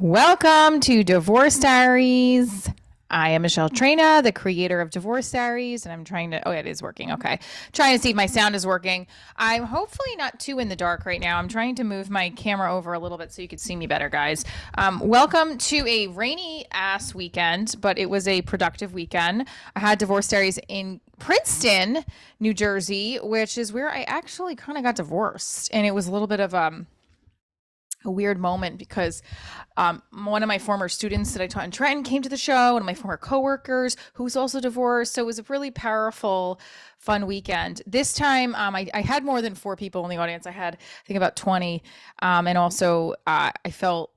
Welcome to Divorce Diaries. I am Michelle Trina, the creator of Divorce Diaries, and I'm trying to, it is working. Okay. Trying to see if my sound is working. I'm hopefully not too in the dark right now. I'm trying to move my camera over a little bit so you can see me better, guys. Welcome to a rainy ass weekend, but it was a productive weekend. I had Divorce Diaries in Princeton, New Jersey, which is where I actually kind of got divorced. And it was a little bit of, a weird moment because one of my former students that I taught in Trenton came to the show, one of my former coworkers who's also divorced. So it was a really powerful, fun weekend. This time, I had more than 4 people in the audience. I had, I think, about 20. And also, I felt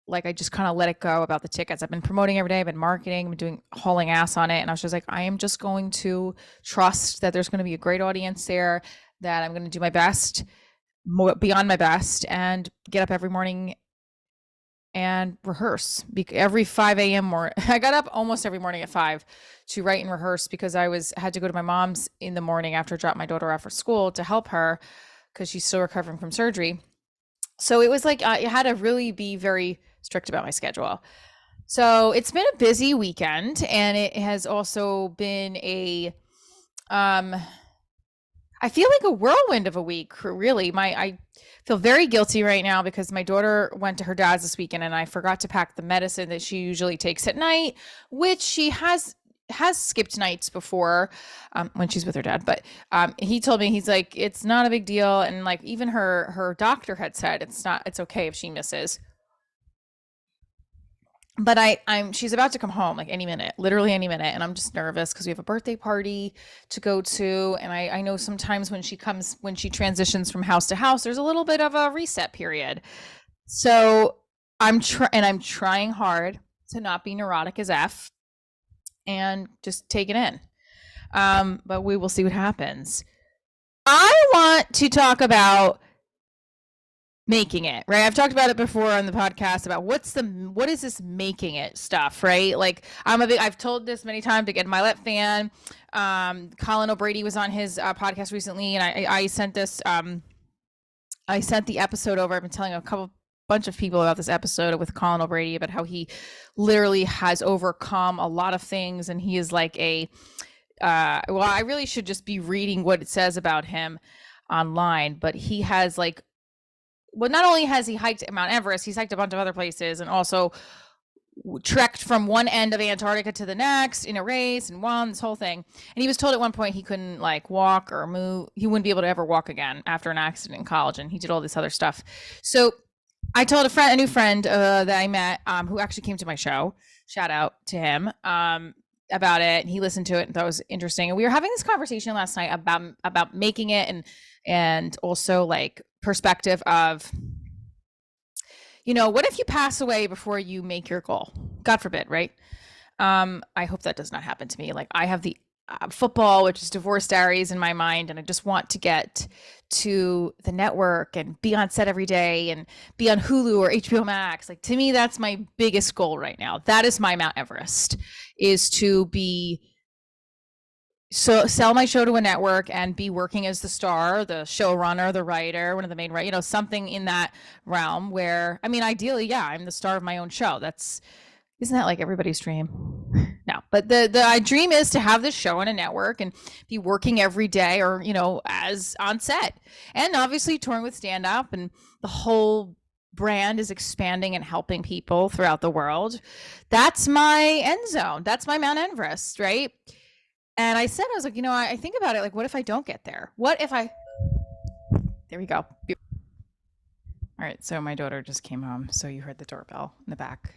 like I just kind of let it go about the tickets. I've been promoting every day. I've been marketing, I've been doing hauling ass on it. And I was just like, I am just going to trust that there's going to be a great audience there, that I'm going to do my best, beyond my best, and get up every morning and rehearse every 5 a.m. I got up almost every morning at 5 to write and rehearse because I had to go to my mom's in the morning after I dropped my daughter off for school to help her because she's still recovering from surgery. So it was like I had to really be very strict about my schedule. So it's been a busy weekend, and it has also been I feel like a whirlwind of a week, really. I feel very guilty right now because my daughter went to her dad's this weekend, and I forgot to pack the medicine that she usually takes at night, which she has skipped nights before when she's with her dad. But he told me, he's like, it's not a big deal, and like even her doctor had said it's okay if she misses. But she's about to come home like any minute, literally any minute, and I'm just nervous because we have a birthday party to go to, and I know sometimes when she transitions from house to house, there's a little bit of a reset period. So I'm trying hard to not be neurotic as F and just take it in. But we will see what happens. I want to talk about making it, right? I've talked about it before on the podcast about what is this making it stuff, right? Like I've told this many times to get my Let fan. Colin O'Brady was on his podcast recently, and I sent this, I sent the episode over. I've been telling bunch of people about this episode with Colin O'Brady about how he literally has overcome a lot of things, and he is like I really should just be reading what it says about him online, but he has not only has he hiked Mount Everest, he's hiked a bunch of other places, and also trekked from one end of Antarctica to the next in a race and won this whole thing. And he was told at one point he couldn't walk or move. He wouldn't be able to ever walk again after an accident in college, and he did all this other stuff. So I told a new friend that I met, who actually came to my show, shout out to him, about it. And he listened to it and thought it was interesting. And we were having this conversation last night about making it, and also perspective of, what if you pass away before you make your goal? God forbid, right? I hope that does not happen to me. I have the football, which is Divorce Diaries, in my mind, and I just want to get to the network and be on set every day and be on Hulu or HBO Max. To me, that's my biggest goal right now. That is my Mount Everest, is to sell my show to a network and be working as the star, the showrunner, the writer, one of the main, something in that realm where, ideally, yeah, I'm the star of my own show. Isn't that like everybody's dream? No, but the dream is to have this show on a network and be working every day, or, as on set, and obviously touring with stand up, and the whole brand is expanding and helping people throughout the world. That's my end zone. That's my Mount Everest, right? And I was like, I think about it, what if I don't get there? There we go. All right. So my daughter just came home. So you heard the doorbell in the back.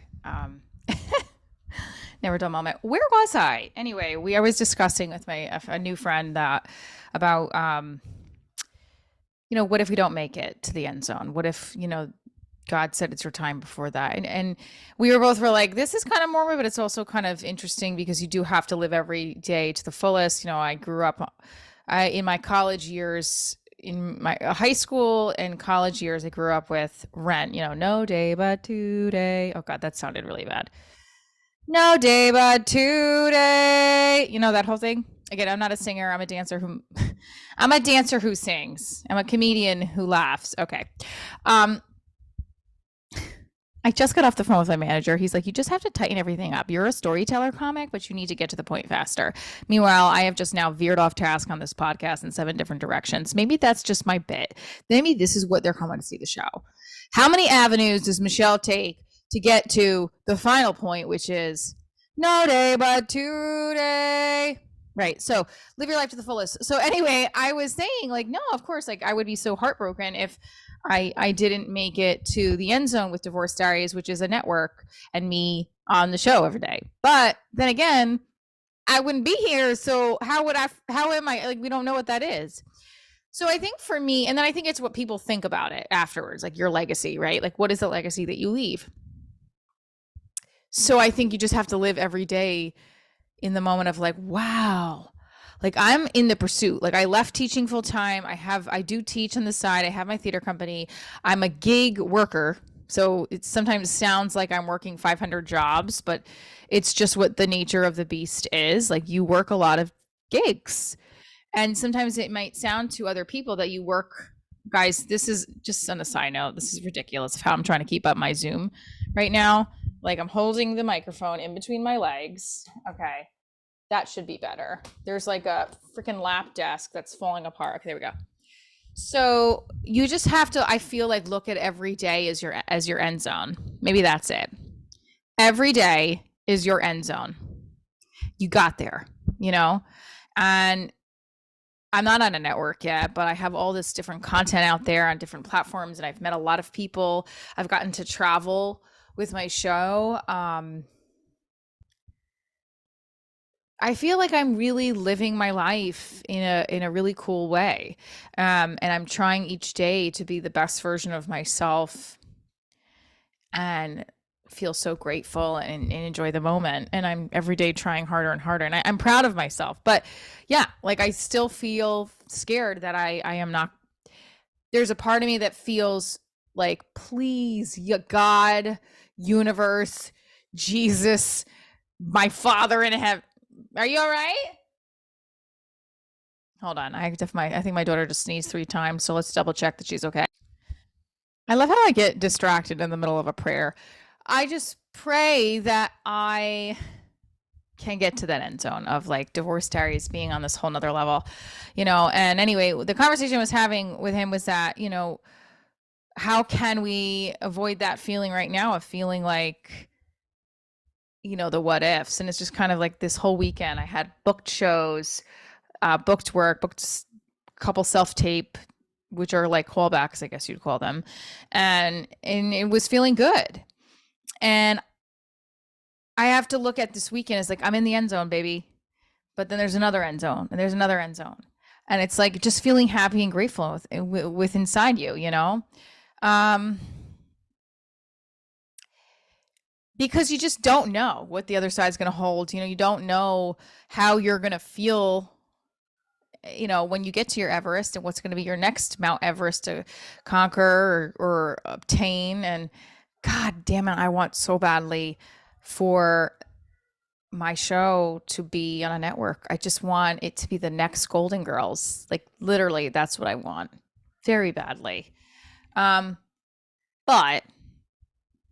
Never dull moment. Where was I? Anyway, I was discussing with a new friend about, what if we don't make it to the end zone? What if, God said it's your time before that. And we were like, this is kind of morbid, but it's also kind of interesting because you do have to live every day to the fullest. I grew up in my college years, in my high school and college years, I grew up with Rent, no day but today. Oh God, that sounded really bad. No day but today. That whole thing. Again, I'm not a singer. I'm a dancer who sings. I'm a comedian who laughs. Okay. I just got off the phone with my manager. He's like, you just have to tighten everything up. You're a storyteller comic, but you need to get to the point faster. Meanwhile, I have just now veered off task on this podcast in 7 different directions. Maybe that's just my bit. Maybe this is what they're coming to see the show. How many avenues does Michelle take to get to the final point, which is no day but today? Right. So live your life to the fullest. So anyway, I was saying like, no, of course, like I would be so heartbroken if I didn't make it to the end zone with Divorce Diaries, which is a network, and me on the show every day. But then again, I wouldn't be here. So how am I, like, we don't know what that is. So I think for me, and then I think it's what people think about it afterwards, like your legacy, right? Like, what is the legacy that you leave? So I think you just have to live every day in the moment of like, wow, like I'm in the pursuit. Like I left teaching full time. I do teach on the side. I have my theater company. I'm a gig worker. So it sometimes sounds like I'm working 500 jobs, but it's just what the nature of the beast is. Like you work a lot of gigs. And sometimes it might sound to other people that you work, guys, this is just on a side note. This is ridiculous of how I'm trying to keep up my Zoom right now. Like I'm holding the microphone in between my legs. Okay. That should be better. There's like a freaking lap desk that's falling apart. Okay, there we go. So you just have to, I feel like, look at every day as your end zone. Maybe that's it. Every day is your end zone. You got there, and I'm not on a network yet, but I have all this different content out there on different platforms, and I've met a lot of people. I've gotten to travel with my show. I feel like I'm really living my life in a really cool way. And I'm trying each day to be the best version of myself and feel so grateful and enjoy the moment. And I'm every day trying harder and harder. And I'm proud of myself. But yeah, like I still feel scared that I am not. There's a part of me that feels like, please, God, universe, Jesus, my Father in heaven. Are you all right? Hold on. I think my daughter just sneezed 3 times, so let's double check that she's okay. I love how I get distracted in the middle of a prayer. I just pray that I can get to that end zone of like Divorce Diaries being on this whole nother level, and anyway, the conversation I was having with him was that, how can we avoid that feeling right now of feeling like, the what ifs. And it's just kind of like this whole weekend I had booked shows, booked work, booked a couple self-tape, which are like callbacks, I guess you'd call them. And it was feeling good. And I have to look at this weekend as like, I'm in the end zone, baby. But then there's another end zone and there's another end zone. And it's like just feeling happy and grateful with inside you, because you just don't know what the other side's going to hold. You don't know how you're going to feel, when you get to your Everest and what's going to be your next Mount Everest to conquer or obtain. And God damn it, I want so badly for my show to be on a network. I just want it to be the next Golden Girls. Like literally, that's what I want very badly. But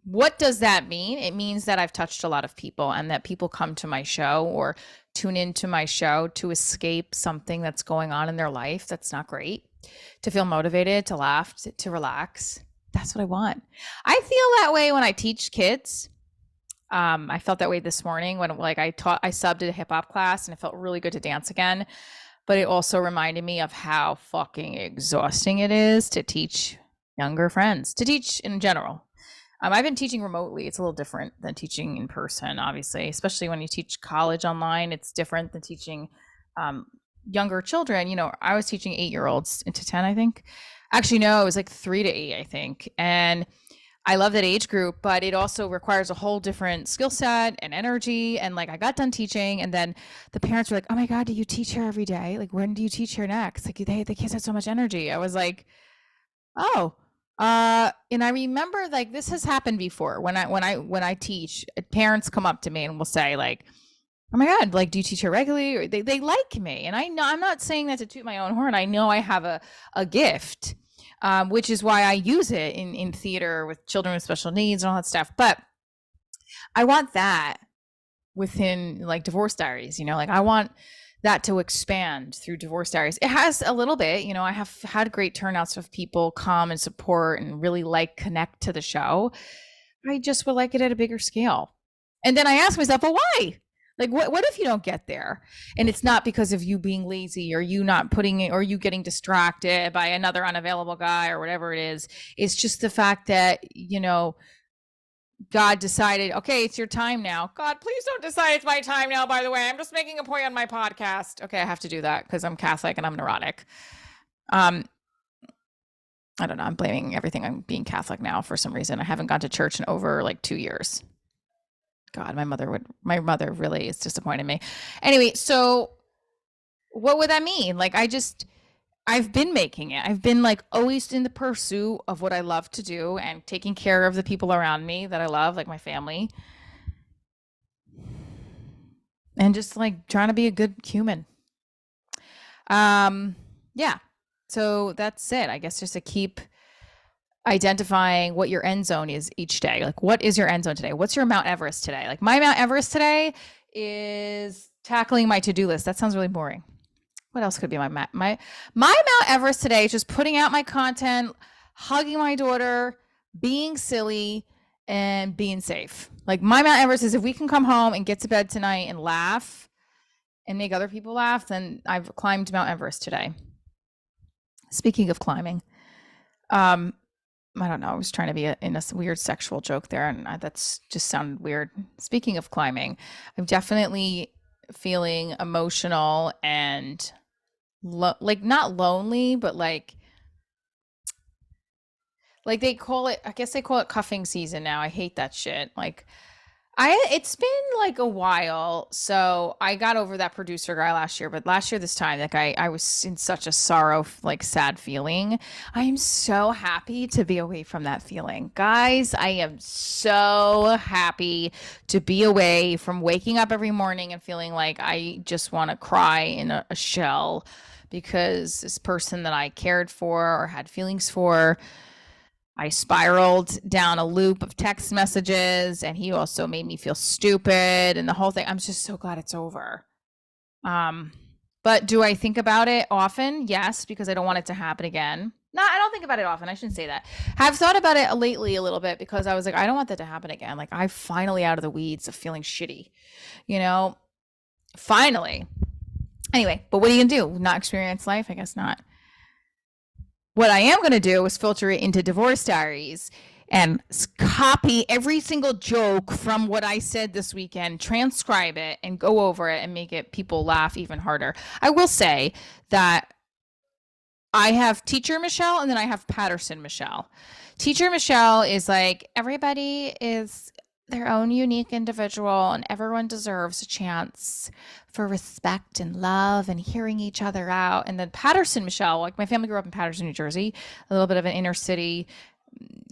what does that mean? It means that I've touched a lot of people and that people come to my show or tune into my show to escape something that's going on in their life that's not great, to feel motivated, to laugh, to relax. That's what I want. I feel that way when I teach kids. I felt that way this morning when I subbed at a hip hop class and it felt really good to dance again. But it also reminded me of how fucking exhausting it is to teach younger friends, to teach in general. I've been teaching remotely. It's a little different than teaching in person, obviously, especially when you teach college online. It's different than teaching younger children. I was teaching 8-year-olds into 10, I think. Actually, no, it was like 3 to 8, I think. And I love that age group, but it also requires a whole different skill set and energy. And like I got done teaching and then the parents were like, oh my God, do you teach here every day? Like, when do you teach here next? Like the kids had so much energy. I was like, oh. And I remember like this has happened before when I teach, parents come up to me and will say like, oh my God, like, do you teach here regularly? Or they like me. And I know, I'm not saying that to toot my own horn. I know I have a gift. which is why I use it in theater with children with special needs and all that stuff. But I want that within like Divorce Diaries, like I want that to expand through Divorce Diaries. It has a little bit, I have had great turnouts of people come and support and really connect to the show. I just would like it at a bigger scale. And then I ask myself, well, why? Like, what if you don't get there? And it's not because of you being lazy or you not putting it or you getting distracted by another unavailable guy or whatever it is. It's just the fact that, God decided, okay, it's your time now. God, please don't decide it's my time now, by the way. I'm just making a point on my podcast. Okay, I have to do that because I'm Catholic and I'm neurotic. I don't know. I'm blaming everything on being Catholic now for some reason. I haven't gone to church in over like 2 years. God, my mother really is disappointed me. Anyway, so what would that mean? Like, I've been making it. I've been like always in the pursuit of what I love to do and taking care of the people around me that I love, like my family. And just like trying to be a good human. Yeah. So that's it. I guess just to keep identifying what your end zone is each day. Like, what is your end zone today? What's your Mount Everest today? Like, my Mount Everest today is tackling my to-do list. That sounds really boring. What else could be my Mount Everest today? Is just putting out my content, hugging my daughter, being silly, and being safe. Like, my Mount Everest is if we can come home and get to bed tonight and laugh and make other people laugh, then I've climbed Mount Everest today. Speaking of climbing, I don't know. I was trying to be in a weird sexual joke there, and that's just sounded weird. Speaking of climbing, I'm definitely feeling emotional and like not lonely, but like they call it. I guess they call it cuffing season now. I hate that shit. Like it's been like a while. So I got over that producer guy last year, but last year this time, like I was in such a sad feeling. I am so happy to be away from that feeling. Guys, I am so happy to be away from waking up every morning and feeling like I just want to cry in a shell because this person that I cared for or had feelings for, I spiraled down a loop of text messages, and he also made me feel stupid and the whole thing. I'm just so glad it's over. But do I think about it often? Yes, because I don't want it to happen again. No, I don't think about it often. I shouldn't say that. I've thought about it lately a little bit because I was like, I don't want that to happen again. Like, I'm finally out of the weeds of feeling shitty, finally. Anyway, but what are you gonna do? Not experience life? I guess not. What I am going to do is filter it into Divorce Diaries and copy every single joke from what I said this weekend, transcribe it, and go over it and make it people laugh even harder. I will say that I have Teacher Michelle and then I have Patterson Michelle. Teacher Michelle is like, everybody is their own unique individual and everyone deserves a chance for respect and love and hearing each other out. And then Patterson Michelle, like my family grew up in Patterson, New Jersey, a little bit of an inner city,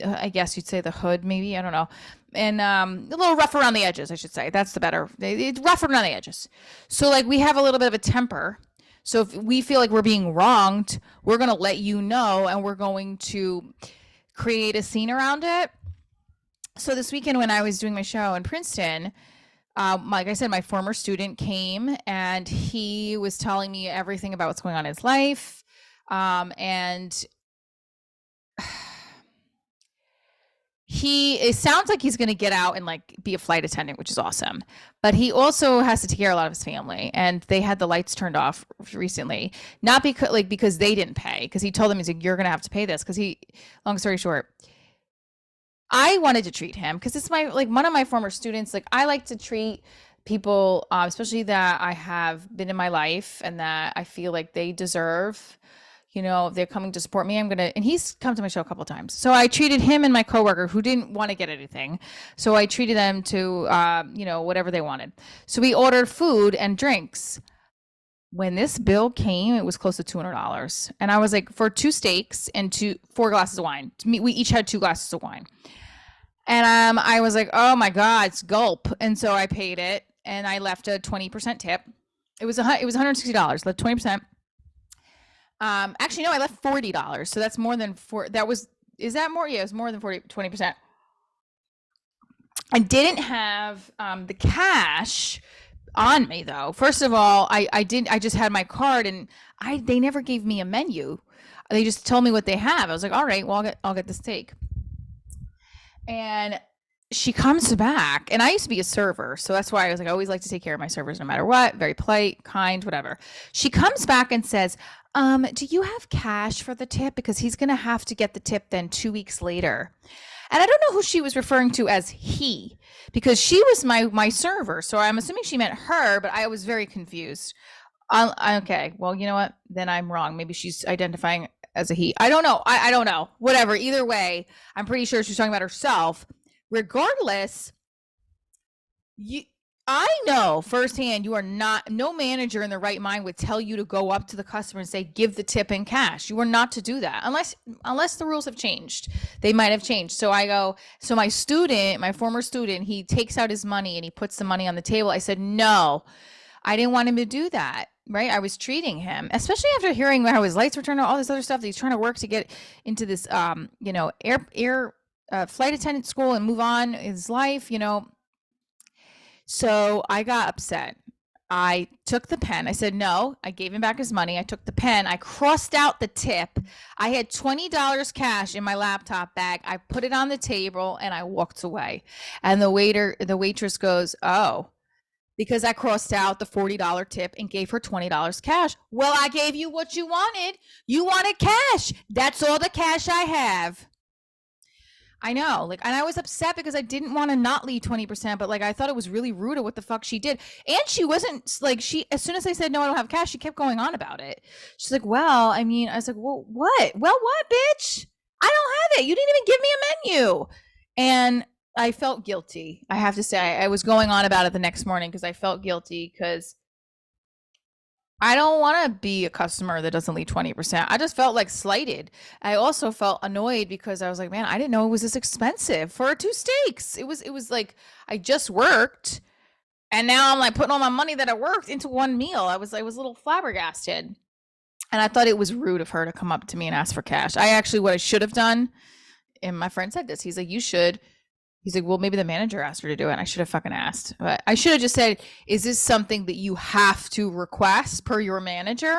I guess you'd say the hood, maybe, I don't know. And a little rough around the edges, I should say. That's the better, it's rough around the edges. So like we have a little bit of a temper. So if we feel like we're being wronged, we're going to let you know and we're going to create a scene around it. So this weekend when I was doing my show in Princeton, like I said, my former student came and he was telling me everything about what's going on in his life. And it sounds like he's going to get out and like be a flight attendant, which is awesome. But he also has to take care of a lot of his family, and they had the lights turned off recently, not because they didn't pay. Because he told them, he's like, you're going to have to pay this. Because long story short, I wanted to treat him because it's one of my former students. Like I like to treat people, especially that I have been in my life and that I feel like they deserve. If they're coming to support me, and he's come to my show a couple of times. So I treated him and my coworker who didn't want to get anything. So I treated them to, whatever they wanted. So we ordered food and drinks. When this bill came, it was close to $200. And I was like, for 2 steaks and 4 glasses of wine. We each had 2 glasses of wine. And I was like, oh my God, it's gulp. And so I paid it and I left a 20% tip. It was $160, left 20%. Actually, no, I left $40. So that's more than four. Is that more? Yeah, it was more than 20%. I didn't have the cash on me though. First of all, I just had my card and they never gave me a menu. They just told me what they have. I was like, all right, well, I'll get the steak. And she comes back, and I used to be a server, so that's why I was like, I always like to take care of my servers no matter what. Very polite, kind, whatever. She comes back and says, do you have cash for the tip? Because he's gonna have to get the tip then 2 weeks later. And I don't know who she was referring to as he, because she was my server. So I'm assuming she meant her, but I was very confused. Okay, well, you know what? Then I'm wrong. Maybe she's identifying as a he. I don't know. I don't know. Whatever. Either way, I'm pretty sure she's talking about herself. Regardless, I know firsthand you are not, no manager in their right mind would tell you to go up to the customer and say, give the tip in cash. You are not to do that unless the rules have changed. They might have changed. So I go, so my former student, he takes out his money and he puts the money on the table. I said, no, I didn't want him to do that. Right. I was treating him, especially after hearing how his lights were turned on, all this other stuff that he's trying to work to get into this, air flight attendant school and move on his life, So I got upset. I took the pen. I said, no, I gave him back his money. I took the pen. I crossed out the tip. I had $20 cash in my laptop bag. I put it on the table and I walked away. And the waitress goes, oh, because I crossed out the $40 tip and gave her $20 cash. Well, I gave you what you wanted. You wanted cash. That's all the cash I have. I know, and I was upset because I didn't want to not leave 20%, but I thought it was really rude of what the fuck she did. And she wasn't as soon as I said, no, I don't have cash, she kept going on about it. She's like, well, I was like, well, what? Well, what, bitch? I don't have it. You didn't even give me a menu. And I felt guilty. I have to say, I was going on about it the next morning because I felt guilty because I don't want to be a customer that doesn't leave 20%. I just felt slighted. I also felt annoyed because I was like, man, I didn't know it was this expensive for 2 steaks. It was like I just worked and now I'm putting all my money that I worked into one meal. I was a little flabbergasted. And I thought it was rude of her to come up to me and ask for cash. What I should have done, and my friend said this, he's like, you should. He's like, well, maybe the manager asked her to do it. And I should have fucking asked. But I should have just said, is this something that you have to request per your manager?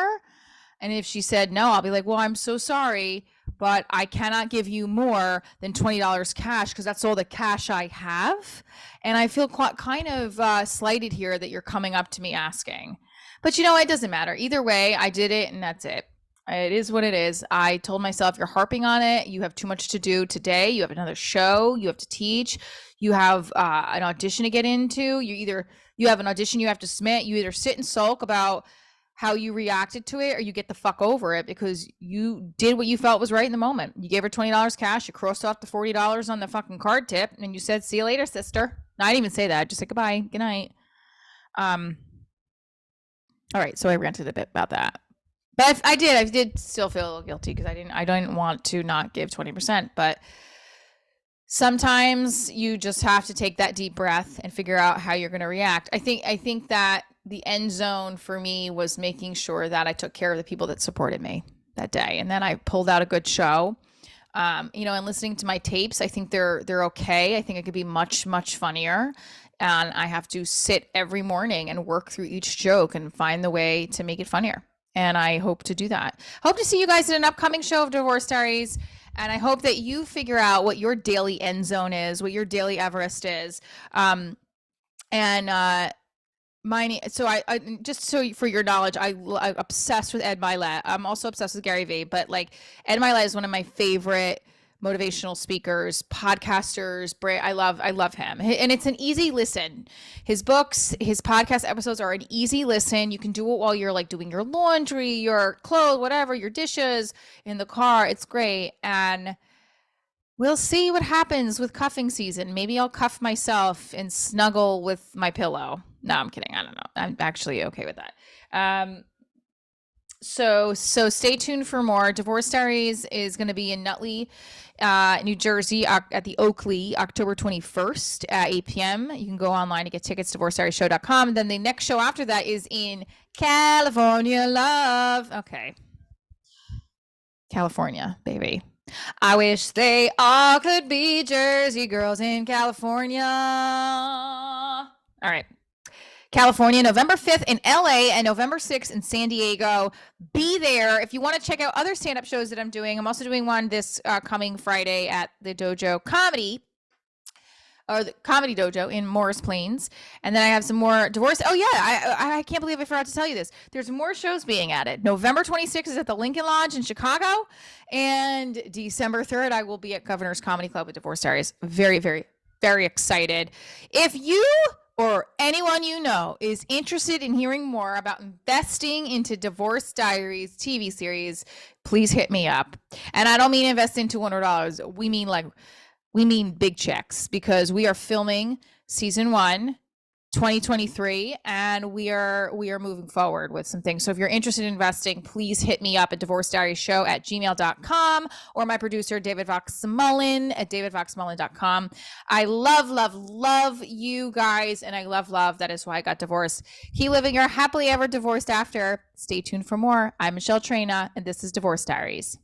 And if she said no, I'll be like, well, I'm so sorry, but I cannot give you more than $20 cash because that's all the cash I have. And I feel kind of slighted here that you're coming up to me asking. But it doesn't matter. Either way, I did it and that's it. It is what it is. I told myself, you're harping on it. You have too much to do today. You have another show. You have to teach. You have an audition to get into. You have an audition you have to submit. You either sit and sulk about how you reacted to it or you get the fuck over it because you did what you felt was right in the moment. You gave her $20 cash. You crossed off the $40 on the fucking card tip and you said, see you later, sister. No, I didn't even say that. I just said goodbye. Good night. All right. So I ranted a bit about that. But I did still feel a little guilty because I didn't want to not give 20%, but sometimes you just have to take that deep breath and figure out how you're going to react. I think that the end zone for me was making sure that I took care of the people that supported me that day. And then I pulled out a good show. And listening to my tapes, I think they're okay. I think it could be much, much funnier. And I have to sit every morning and work through each joke and find the way to make it funnier. And I hope to do that. Hope to see you guys in an upcoming show of Divorce Diaries. And I hope that you figure out what your daily end zone is, what your daily Everest is. So I just so for your knowledge, I'm obsessed with Ed Milet. I'm also obsessed with Gary Vee, but Ed Milet is one of my favorite motivational speakers, podcasters. I love him. And it's an easy listen. His books, his podcast episodes are an easy listen. You can do it while you're doing your laundry, your clothes, whatever, your dishes in the car. It's great. And we'll see what happens with cuffing season. Maybe I'll cuff myself and snuggle with my pillow. No, I'm kidding. I don't know. I'm actually okay with that. So stay tuned for more. Divorce Diaries is going to be in Nutley, New Jersey at the Oakley, October 21st at 8 p.m. You can go online to get tickets, divorcediaryshow.com. Then the next show after that is in California, love. Okay. California, baby. I wish they all could be Jersey girls in California. All right. California, November 5th in LA and November 6th in San Diego. Be there. If you want to check out other stand-up shows that I'm doing, I'm also doing one this coming Friday at the Dojo Comedy, or the Comedy Dojo in Morris Plains. And then I have some more divorce. Oh, yeah. I can't believe I forgot to tell you this. There's more shows being added. November 26th is at the Lincoln Lodge in Chicago. And December 3rd, I will be at Governor's Comedy Club with Divorce Diaries. Very, very, very excited. If you or anyone you know is interested in hearing more about investing into Divorce Diaries TV series, please hit me up. And I don't mean invest in $200. We mean big checks, because we are filming season 1, 2023, and we are moving forward with some things. So if you're interested in investing, please hit me up at divorcediaryshow@gmail.com, or my producer, David Vox-Mullen, at davidvoxmullen.com. I love you guys, and I love. That is why I got divorced. Keep living your happily ever divorced after. Stay tuned for more. I'm Michelle Trina, and this is Divorce Diaries.